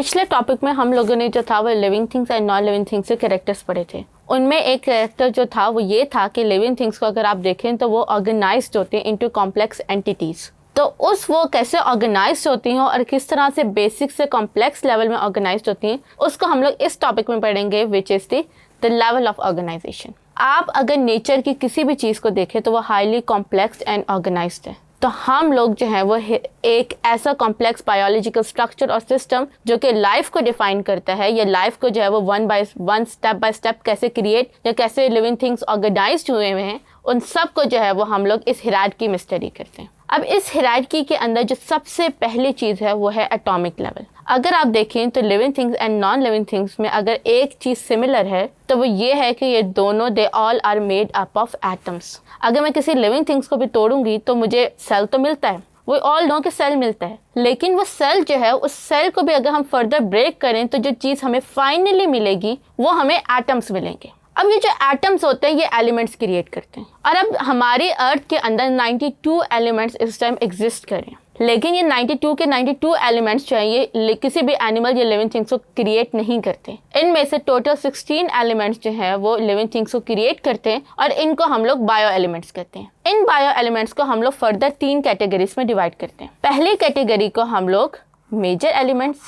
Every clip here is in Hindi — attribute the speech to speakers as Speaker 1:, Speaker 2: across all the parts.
Speaker 1: पिछले टॉपिक में हम लोगों ने जो था वो living things and non living things के कैरेक्टर्स पढ़े थे। उनमें एक कैरेक्टर जो था वो ये था कि लिविंग थिंग्स को अगर आप देखें तो वो ऑर्गेनाइज्ड होते हैं इनटू कॉम्प्लेक्स एंटिटीज़। तो वो कैसे ऑर्गेनाइज्ड होती हैं और किस तरह से बेसिक से कॉम्प्लेक्स लेवल में ऑर्गेनाइज्ड होती हैं उसको हम लोग इस टॉपिक में पढ़ेंगे, which is the level of organization. आप अगर नेचर की किसी भी चीज़ को देखें तो वो हाईली कॉम्प्लेक्स एंड ऑर्गेनाइज्ड है। तो हम लोग जो है वो एक ऐसा कॉम्प्लेक्स बायोलॉजिकल स्ट्रक्चर और सिस्टम जो कि लाइफ को डिफाइन करता है, या लाइफ को जो है वो one by one step by step कैसे क्रिएट या कैसे लिविंग थिंग्स ऑर्गेनाइज्ड हुए हैं, उन सब को जो है वो हम लोग इस हायरार्की में स्टडी करते हैं। अब इस हायरार्की के अंदर जो सबसे पहली चीज़ है वो है एटॉमिक लेवल। अगर आप देखें तो living things and non living things में अगर एक चीज़ सिमिलर है तो वो ये है कि ये दोनों they all are made up of atoms. अगर मैं किसी लिविंग थिंग्स को भी तोड़ूंगी तो मुझे सेल तो मिलता है, वो ऑल नो कि सेल मिलता है, लेकिन वो सेल जो है उस सेल को भी अगर हम फर्दर ब्रेक करें तो जो चीज़ हमें फाइनली मिलेगी वो हमें एटम्स मिलेंगे। अब ये जो एटम्स होते हैं ये एलिमेंट्स क्रिएट करते हैं, और अब हमारी अर्थ के अंदर 92 एलिमेंट्स इस टाइम एग्जिस्ट करें, लेकिन ये 92 के 92 एलिमेंट्स जो है ये किसी भी एनिमल या लिविंग थिंग्स को क्रिएट नहीं करते। इनमें से टोटल 16 एलिमेंट्स जो है वो लिविंग थिंग्स को क्रिएट करते हैं और इनको हम लोग बायो एलिमेंट्स कहते हैं। इन बायो एलिमेंट्स को हम लोग फर्दर 3 कैटेगरीज में डिवाइड करते हैं। पहली कैटेगरी को हम लोग major elements,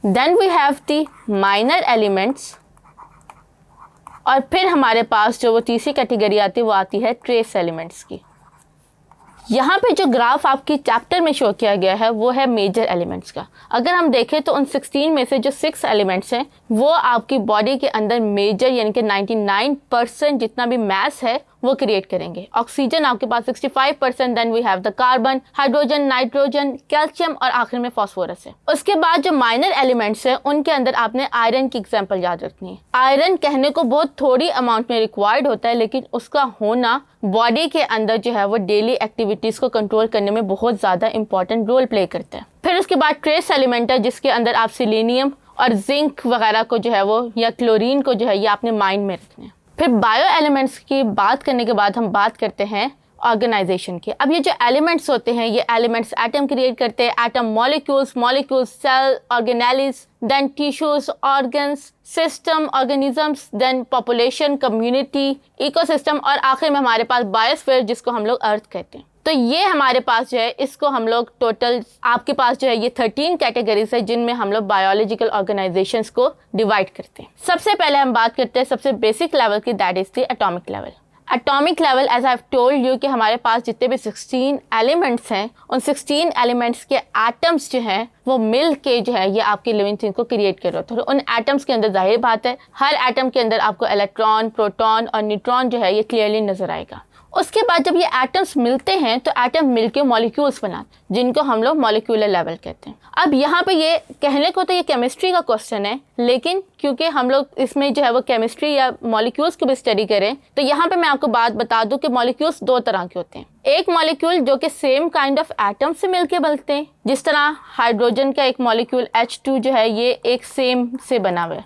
Speaker 1: then we have the minor elements, और फिर हमारे पास जो वो तीसरी कैटेगरी आती है वो आती है ट्रेस एलिमेंट्स की। यहाँ पे जो ग्राफ आपकी चैप्टर में शो किया गया है वो है मेजर एलिमेंट्स का। अगर हम देखें तो उन 16 में से जो 6 एलिमेंट्स हैं वो आपकी बॉडी के अंदर मेजर यानी कि 99% जितना भी मास है वो क्रिएट करेंगे। ऑक्सीजन आपके पास 65%, then we have the carbon, hydrogen, nitrogen, calcium और आखिर में फास्फोरस है। उसके बाद जो माइनर एलिमेंट्स हैं उनके अंदर आपने आयरन की एग्जांपल याद रखनी है। आयरन कहने को बहुत थोड़ी अमाउंट में रिक्वायर्ड होता है, लेकिन उसका होना बॉडी के अंदर जो है वो डेली एक्टिविटीज़ को कंट्रोल करने में बहुत ज़्यादा इंपॉर्टेंट रोल प्ले करता है। फिर उसके बाद ट्रेस एलिमेंट है जिसके अंदर आप सिलीनियम और जिंक वगैरह को जो है वो या क्लोरीन को जो है ये आपने माइंड में रखना है। फिर बायो एलिमेंट्स की बात करने के बाद हम बात करते हैं ऑर्गेनाइजेशन की। अब ये जो एलिमेंट्स होते हैं ये एलिमेंट्स एटम क्रिएट करते हैं, atom molecules, cell, organelles, then tissues, organs, system, organisms, then population, community, ecosystem और आखिर में हमारे पास बायोस्फीयर जिसको हम लोग अर्थ कहते हैं। तो ये हमारे पास जो है इसको हम लोग टोटल आपके पास जो है ये 13 कैटेगरीज है जिनमें हम लोग बायोलॉजिकल ऑर्गेनाइजेशंस को डिवाइड करते हैं। सबसे पहले हम बात करते हैं सबसे बेसिक लेवल की, that is the atomic level. Atomic level as I have told you कि हमारे पास जितने भी 16 एलिमेंट्स हैं उन 16 एलिमेंट्स के एटम्स जो हैं वो मिल के जो है ये आपकी लिविंग थिंग को क्रिएट कर रहे होते हैं। उन एटम्स के अंदर जाहिर बात है हर एटम के अंदर आपको इलेक्ट्रॉन, प्रोटॉन और न्यूट्रॉन जो है ये क्लियरली नजर आएगा। उसके बाद जब ये एटम्स मिलते हैं तो एटम मिलके मॉलिक्यूल्स बनाते हैं जिनको हम लोग मॉलिक्यूलर लेवल कहते हैं। अब यहाँ पे ये कहने को तो ये केमिस्ट्री का क्वेश्चन है, लेकिन क्योंकि हम लोग इसमें जो है वो केमिस्ट्री या मॉलिक्यूल्स की भी स्टडी करें तो यहाँ पे मैं आपको बात बता दूं कि मॉलिक्यूल्स 2 तरह के होते हैं। एक मॉलिक्यूल जो कि सेम काइंड ऑफ एटम से मिलके बनते हैं, जिस तरह हाइड्रोजन का एक मॉलिक्यूल H2 जो है ये एक सेम से बना हुआ है,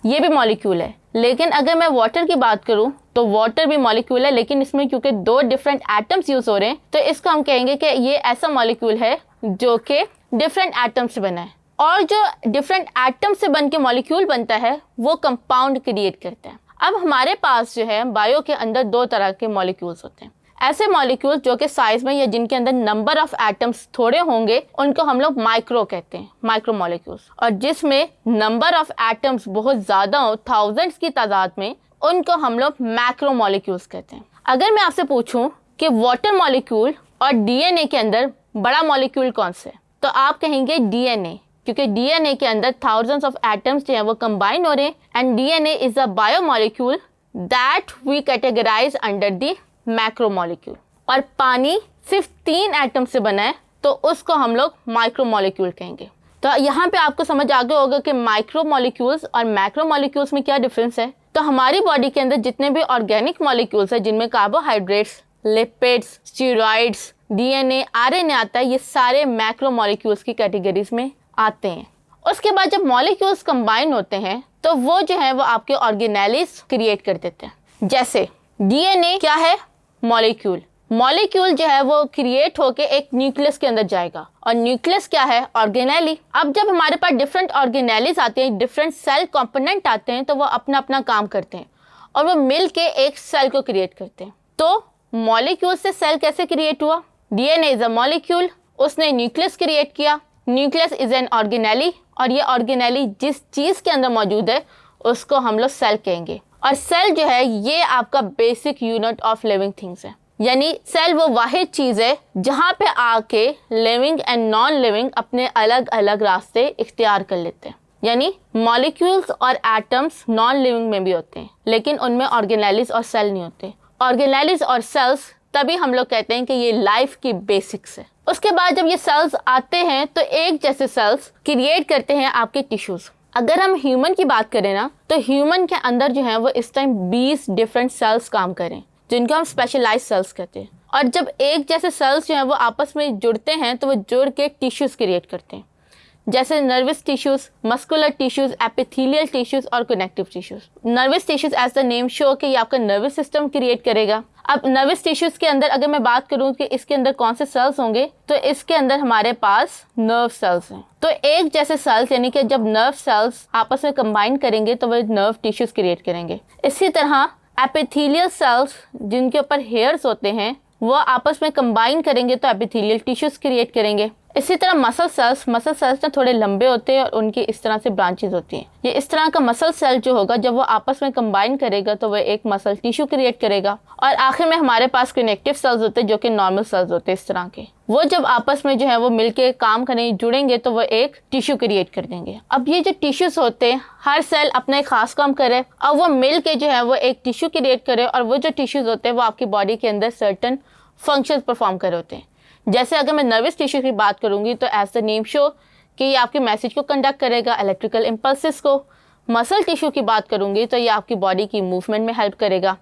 Speaker 1: ये भी मॉलिक्यूल है। लेकिन अगर मैं वाटर की बात करूं तो वाटर भी मॉलिक्यूल है, लेकिन इसमें क्योंकि 2 डिफरेंट एटम्स यूज हो रहे हैं तो इसको हम कहेंगे कि ये ऐसा मॉलिक्यूल है जो कि डिफरेंट एटम से बना है। और जो डिफरेंट एटम से बन के मॉलिक्यूल बनता है वो कंपाउंड क्रिएट करता है। अब हमारे पास जो है बायो के अंदर 2 तरह के मॉलिक्यूल्स होते हैं। ऐसे मॉलिक्यूल्स जो कि साइज में या जिनके अंदर नंबर ऑफ एटम्स थोड़े होंगे उनको हम लोग माइक्रो कहते हैं, माइक्रो मॉलिक्यूल्स। और जिसमें नंबर ऑफ एटम्स बहुत ज़्यादा हो, थाउजेंड्स की तादाद में, उनको हम लोग मैक्रो मॉलिक्यूल्स कहते हैं। अगर मैं आपसे पूछूं कि वाटर मॉलिक्यूल और डीएनए के अंदर बड़ा मॉलिक्यूल कौन सा है तो आप कहेंगे डीएनए, क्योंकि डीएनए के अंदर थाउजेंड्स ऑफ एटम्स जो हैं वो कंबाइन हो रहे हैं and DNA is a biomolecule that we categorize under the macromolecule. और पानी सिर्फ 3 एटम से बना है तो उसको हम लोग माइक्रो मॉलिक्यूल कहेंगे। तो यहाँ पे आपको समझ आ गया होगा कि माइक्रो मॉलिक्यूल्स और मैक्रो मॉलिक्यूल्स में क्या डिफरेंस है। तो हमारी बॉडी के अंदर जितने भी ऑर्गेनिक मॉलिक्यूल्स हैं जिनमें carbohydrates, lipids, steroids, DNA, RNA आता है, ये सारे मैक्रो मॉलिक्यूल्स की कैटेगरीज में आते हैं। उसके बाद जब मॉलिक्यूल्स कंबाइन होते हैं तो वो जो है वो आपके ऑर्गेनेलिस क्रिएट कर देते हैं। जैसे डीएनए क्या है, मॉलिक्यूल, मॉलिक्यूल जो है वो क्रिएट होके एक न्यूक्लियस के अंदर जाएगा, और न्यूक्लियस क्या है? ऑर्गेनेली। अब जब हमारे पास डिफरेंट ऑर्गेनेलीज आते हैं, डिफरेंट सेल कंपोनेंट आते हैं, तो वो अपना अपना काम करते हैं और वो मिल के एक सेल को क्रिएट करते हैं। तो मॉलिक्यूल से सेल कैसे क्रिएट हुआ? डीएनए इज अ मॉलिक्यूल, उसने न्यूक्लियस क्रिएट किया, न्यूक्लियस इज एन ऑर्गेनेली, और ये ऑर्गेनेली जिस चीज़ के अंदर मौजूद है उसको हम लोग सेल कहेंगे। और सेल जो है ये आपका basic unit of living things है, यानी सेल वो वाहिद चीज़ है जहाँ पे आके लिविंग एंड नॉन लिविंग अपने अलग अलग रास्ते इख्तियार कर लेते हैं। यानी मॉलिक्यूल्स और एटम्स नॉन लिविंग में भी होते हैं, लेकिन उनमें ऑर्गेनेलीज और सेल नहीं होते। ऑर्गेनेलीज और सेल्स तभी हम लोग कहते हैं कि ये लाइफ की बेसिक्स है। उसके बाद जब ये सेल्स आते हैं तो एक जैसे सेल्स क्रिएट करते हैं आपके टिश्यूज। अगर हम ह्यूमन की बात करें ना, तो ह्यूमन के अंदर जो है वो इस टाइम 20 डिफरेंट सेल्स काम करें, जिनको हम स्पेशलाइज्ड सेल्स कहते हैं। और जब एक जैसे सेल्स जो हैं वो आपस में जुड़ते हैं तो वो जुड़ के टिश्यूज़ क्रिएट करते हैं, जैसे nervous tissues, muscular tissues, epithelial tissues और connective tissues. Nervous tissues as the name show कि ये आपका नर्वस सिस्टम क्रिएट करेगा। अब नर्वस टिश्यूज़ के अंदर अगर मैं बात करूँ कि इसके अंदर कौन से सेल्स होंगे, तो इसके अंदर हमारे पास नर्व सेल्स हैं। तो एक जैसे सेल्स यानी कि जब नर्व सेल्स आपस में कंबाइन करेंगे तो वो नर्व टिश्यूज़ क्रिएट करेंगे। इसी तरह एपिथेलियल सेल्स जिनके ऊपर हेयर्स होते हैं वो आपस में कंबाइन करेंगे तो एपिथेलियल टिश्यूज़ क्रिएट करेंगे। इसी तरह मसल सेल्स ना थोड़े लंबे होते हैं और उनकी इस तरह से ब्रांचेज होती हैं। ये इस तरह का मसल सेल जो होगा जब वो आपस में कंबाइन करेगा तो वह एक मसल टिश्यू क्रिएट करेगा। और आखिर में हमारे पास कनेक्टिव सेल्स होते हैं जो कि नॉर्मल सेल्स होते हैं इस तरह के। वो जब आपस में जो है वो मिलके काम करने जुड़ेंगे तो वो एक टिश्यू क्रिएट कर देंगे। अब ये जो टिश्यूज होते हैं हर सेल अपना एक खास काम करे और वो मिल के जो है वो एक टिश्यू क्रिएट करे, और वो जो टिश्यूज होते हैं वो आपकी बॉडी के अंदर सर्टन फंक्शन परफॉर्म कर रहे होते हैं। जैसे अगर मैं नर्वस टिश्यू की बात करूंगी तो एज द नेम शो कि ये आपके मैसेज को कंडक्ट करेगा, इलेक्ट्रिकल इम्पल्सेस को। मसल टिश्यू की बात करूंगी तो ये आपकी बॉडी की मूवमेंट में हेल्प करेगा।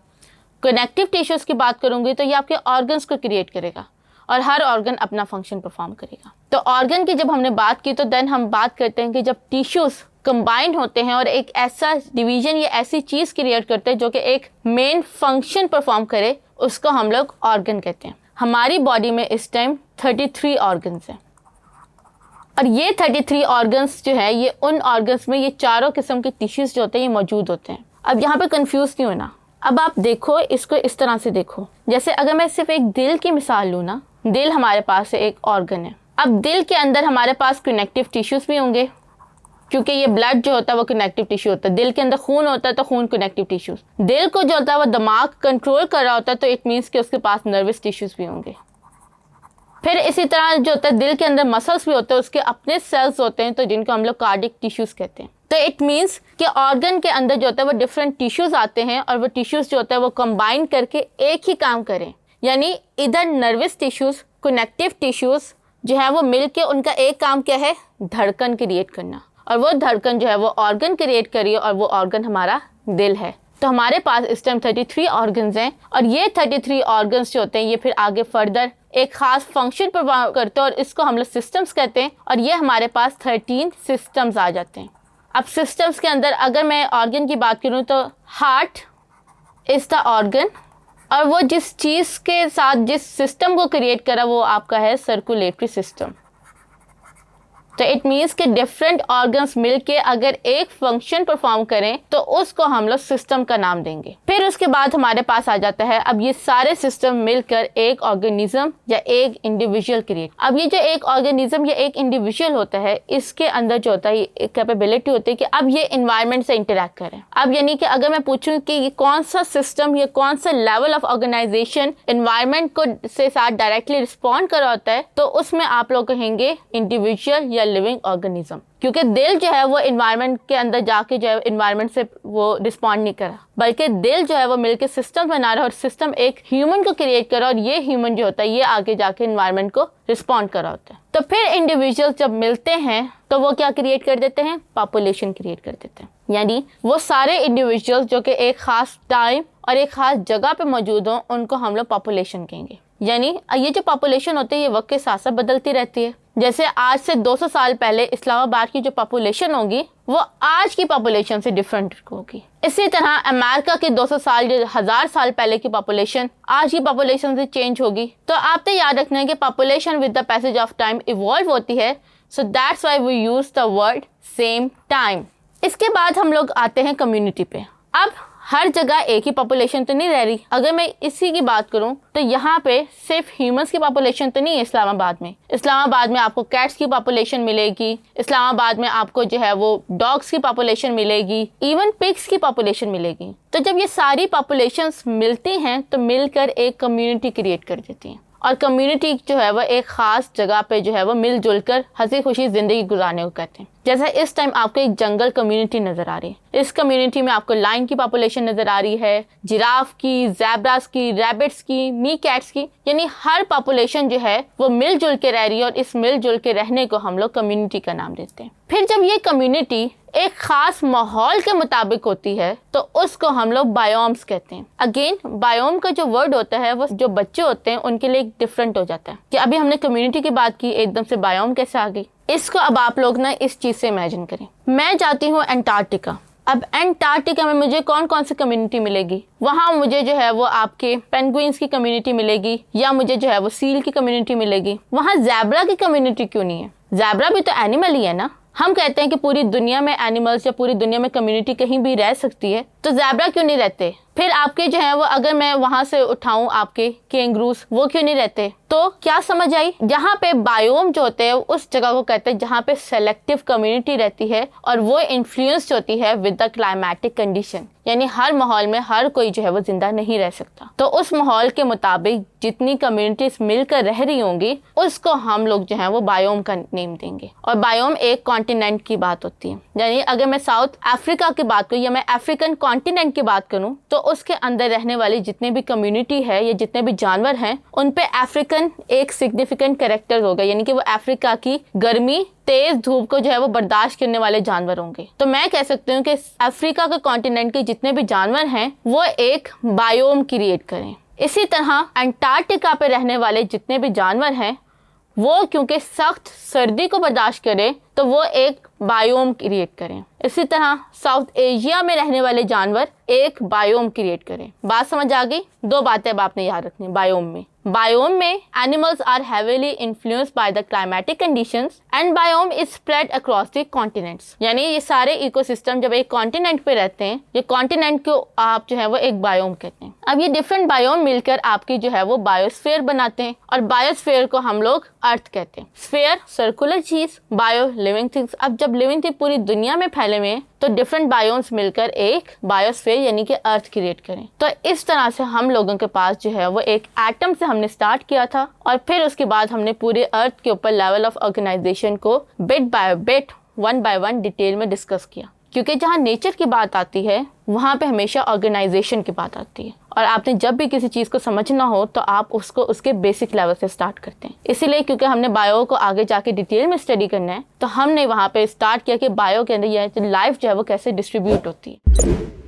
Speaker 1: कनेक्टिव टिश्यूज़ की बात करूंगी तो ये आपके ऑर्गन्स को क्रिएट करेगा और हर ऑर्गन अपना फंक्शन परफॉर्म करेगा। तो ऑर्गन की जब हमने बात की तो देन हम बात करते हैं कि जब टिश्यूज़ कंबाइंड होते हैं और एक ऐसा डिवीजन या ऐसी चीज़ क्रिएट करते हैं जो कि एक मेन फंक्शन परफॉर्म करे, उसको हम लोग ऑर्गन कहते हैं। हमारी बॉडी में इस टाइम 33 ऑर्गन्स हैं, और ये 33 ऑर्गन्स जो है ये उन ऑर्गन्स में ये चारों किस्म के टिश्यूज़ जो होते हैं ये मौजूद होते हैं। अब यहाँ पे कंफ्यूज नहीं होना। अब आप देखो इसको इस तरह से देखो, जैसे अगर मैं सिर्फ एक दिल की मिसाल लूँ ना, दिल हमारे पास एक ऑर्गन है। अब दिल के अंदर हमारे पास कनेक्टिव टिश्यूज़ भी होंगे, क्योंकि ये ब्लड जो होता है वो कनेक्टिव टिश्यू होता है। दिल के अंदर खून होता है तो खून कनेक्टिव टिश्यूज। दिल को जो होता है वो दिमाग कंट्रोल कर रहा होता है, तो इट मीन्स कि उसके पास नर्वस टिश्यूज भी होंगे। फिर इसी तरह जो होता है दिल के अंदर मसल्स भी होते हैं, उसके अपने सेल्स होते हैं तो जिनको हम लोग कार्डिक टिश्यूज कहते हैं। तो इट मीन्स कि ऑर्गन के अंदर जो होता है वो डिफरेंट टिश्यूज आते हैं और वो टिश्यूज जो होता है वो कंबाइन करके एक ही काम करें। यानी इधर नर्वस टिश्यूज, कनेक्टिव टिश्यूज जो है वो मिल के उनका एक काम क्या है, धड़कन क्रिएट करना, और वो धड़कन जो है वो ऑर्गन क्रिएट करिए और वो ऑर्गन हमारा दिल है। तो हमारे पास इस टाइम 33 ऑर्गन्स हैं, और ये 33 ऑर्गन्स जो होते हैं ये फिर आगे फर्दर एक खास फंक्शन परफॉर्म करते हैं और इसको हम लोग सिस्टम्स कहते हैं। और ये हमारे पास 13 सिस्टम्स आ जाते हैं। अब सिस्टम्स के अंदर अगर मैं ऑर्गन की बात करूँ तो हार्ट इज़ द ऑर्गन, और वो जिस चीज़ के साथ जिस सिस्टम को क्रिएट करा वो आपका है सर्कुलेटरी सिस्टम। तो इट मीन्स कि डिफरेंट ऑर्गन्स मिलके अगर एक फंक्शन परफॉर्म करें तो उसको हम लोग सिस्टम का नाम देंगे। फिर उसके बाद हमारे पास आ जाता है अब ये सारे सिस्टम मिलकर एक ऑर्गेनिज्म या एक इंडिविजुअल क्रिएट। अब ये जो एक ऑर्गेनिज्म या एक इंडिविजुअल होता है इसके अंदर जो होता है ये कैपेबिलिटी होती है कि अब ये इन्वायरमेंट से इंटरेक्ट करें। अब यानी कि अगर मैं पूछूं कि ये कौन सा सिस्टम या कौन सा लेवल ऑफ ऑर्गेनाइजेशन इन्वायरमेंट को से साथ डायरेक्टली रिस्पॉन्ड कर रहा होता है, तो उसमें आप लोग कहेंगे इंडिविजुअल या लिविंग ऑर्गेनिज्म। क्योंकि दिल जो है वो इन्वायरमेंट के अंदर जाके जो है इन्वायरमेंट से वो रिस्पॉन्ड नहीं करा, बल्कि दिल जो है वो मिलके सिस्टम बना रहा है और सिस्टम एक ह्यूमन को क्रिएट करा, और ये ह्यूमन जो होता है ये आगे जाके इन्वायरमेंट को रिस्पॉन्ड कर रहा होता है। तो फिर इंडिविजुअल जब मिलते हैं तो वो क्या क्रिएट कर देते हैं, पॉपुलेशन क्रिएट कर देते हैं। यानी वो सारे इंडिविजुअल्स जो कि एक खास टाइम और एक खास जगह पे मौजूद हों उनको हम लोग पॉपुलेशन कहेंगे। यानी ये जो पॉपुलेशन होती है ये वक्त के साथ साथ बदलती रहती है। जैसे आज से 200 साल पहले इस्लामाबाद की जो पॉपुलेशन होगी वो आज की पॉपुलेशन से डिफरेंट होगी। इसी तरह अमेरिका के 200 साल या 1000 साल पहले की पॉपुलेशन आज की पॉपुलेशन से चेंज होगी। तो आपने याद रखना है कि population with the passage of time evolve होती है, so that's why we use the word same time. इसके बाद हम लोग आते हैं कम्युनिटी पे। अब हर जगह एक ही पॉपुलेशन तो नहीं रह रही। अगर मैं इसी की बात करूं तो यहाँ पे सिर्फ ह्यूमंस की पॉपुलेशन तो नहीं है इस्लामाबाद में। इस्लामाबाद में आपको कैट्स की पॉपुलेशन मिलेगी, इस्लामाबाद में आपको जो है वो डॉग्स की पॉपुलेशन मिलेगी, इवन पिग्स की पॉपुलेशन मिलेगी। तो जब ये सारी पॉपुलेशंस मिलती हैं तो मिलकर एक कम्युनिटी क्रिएट कर देती हैं, और कम्युनिटी जो है वो एक ख़ास जगह पे जो है वो मिलजुल कर हंसी खुशी ज़िंदगी गुजारने को कहते हैं। जैसे इस टाइम आपको एक जंगल कम्युनिटी नज़र आ रही है। इस कम्युनिटी में आपको लायन की पॉपुलेशन नज़र आ रही है, जिराफ की, ज़ेब्रास की, रैबिट्स की, मी कैट्स की, यानी हर पॉपुलेशन जो है वो मिलजुल के रह रही है, और इस मिलजुल के रहने को हम लोग कम्युनिटी का नाम देते हैं। फिर जब ये कम्युनिटी एक खास माहौल के मुताबिक होती है तो उसको हम लोग बायोम्स कहते हैं। अगेन बायोम का जो वर्ड होता है वो जो बच्चे होते हैं उनके लिए डिफरेंट हो जाता है कि अभी हमने कम्युनिटी की बात की, एकदम से बायोम कैसे आ गई। इसको अब आप लोग ना इस चीज़ से इमेजिन करें। मैं जाती हूँ एंटार्क्टिका। अब एंटार्क्टिका में मुझे कौन कौन सी कम्युनिटी मिलेगी? वहाँ मुझे जो है वो आपके पेंगुइन्स की कम्युनिटी मिलेगी, या मुझे जो है वो सील की कम्युनिटी मिलेगी। वहाँ ज़ेब्रा की कम्युनिटी क्यों नहीं है? ज़ेब्रा भी तो एनिमल ही है ना। हम कहते हैं कि पूरी दुनिया में एनिमल्स या पूरी दुनिया में कम्युनिटी कहीं भी रह सकती है, तो ज़ेब्रा क्यों नहीं रहते? फिर आपके जो है वो अगर मैं वहाँ से उठाऊं आपके कैंगरूस, वो क्यों नहीं रहते? तो क्या समझ आई? जहाँ पे बायोम जो होते हैं उस जगह को कहते हैं जहाँ पे सेलेक्टिव कम्युनिटी रहती है, और वो इन्फ्लुएंस्ड होती है विद द क्लाइमेटिक कंडीशन, यानी हर माहौल में हर कोई जो है वो जिंदा नहीं रह सकता। तो उस माहौल के मुताबिक जितनी कम्युनिटीज मिलकर रह रही होंगी उसको हम लोग जो है वो बायोम का नेम देंगे। और बायोम एक कॉन्टिनेंट की बात होती है, यानी अगर मैं साउथ अफ्रीका की बात करूँ या मैं अफ्रीकन कॉन्टिनेंट की बात करूँ तो उसके अंदर रहने वाली जितने भी कम्युनिटी है या जितने भी जानवर हैं उन पे अफ्रीकन एक सिग्निफिकेंट कैरेक्टर होगा, यानी कि वो अफ्रीका की गर्मी तेज धूप को जो है वो बर्दाश्त करने वाले जानवर होंगे। तो मैं कह सकती हूँ कि अफ्रीका के कॉन्टिनेंट के जितने भी जानवर हैं वो एक बायोम क्रिएट करें। इसी तरह अंटार्कटिका पे रहने वाले जितने भी जानवर हैं वो क्योंकि सख्त सर्दी को बर्दाश्त करें तो वो एक बायोम क्रिएट करें। इसी तरह साउथ एशिया में रहने वाले जानवर एक बायोम क्रिएट करें। बात समझ आ गई? दो बातें अब आपने याद रखनी। बायोम में animals are heavily influenced by the climatic conditions and biome is spread across the continents, यानी ये सारे इकोसिस्टम जब एक कॉन्टिनेंट पे रहते हैं, ये कॉन्टिनेंट को आप जो है वो एक बायोम कहते हैं। अब ये डिफरेंट बायोम मिलकर आपकी जो है वो बायोस्फीयर बनाते हैं, और बायोस्फीयर को हम लोग अर्थ कहते हैं। स्फीयर सर्कुलर चीज, बायो लिविंग थिंग्स। अब जब लिविंग थिंग पूरी दुनिया में फैले हुए हैं तो डिफरेंट बायोम्स मिलकर एक बायोस्फीयर यानी कि अर्थ क्रिएट करें। तो इस तरह से हम लोगों के पास जो है वो एक एटम से हमने स्टार्ट किया था, और फिर उसके बाद हमने पूरे अर्थ के ऊपर लेवल ऑफ ऑर्गेनाइजेशन को bit by bit, one by one detail में डिस्कस किया। क्योंकि जहाँ नेचर की बात आती है वहाँ पे हमेशा ऑर्गेनाइजेशन की बात आती है, और आपने जब भी किसी चीज़ को समझना हो तो आप उसको उसके बेसिक लेवल से स्टार्ट करते हैं। इसीलिए क्योंकि हमने बायो को आगे जाके डिटेल में स्टडी करना है तो हमने वहाँ पे स्टार्ट किया कि बायो के अंदर यह लाइफ जो है वो कैसे डिस्ट्रीब्यूट होती है।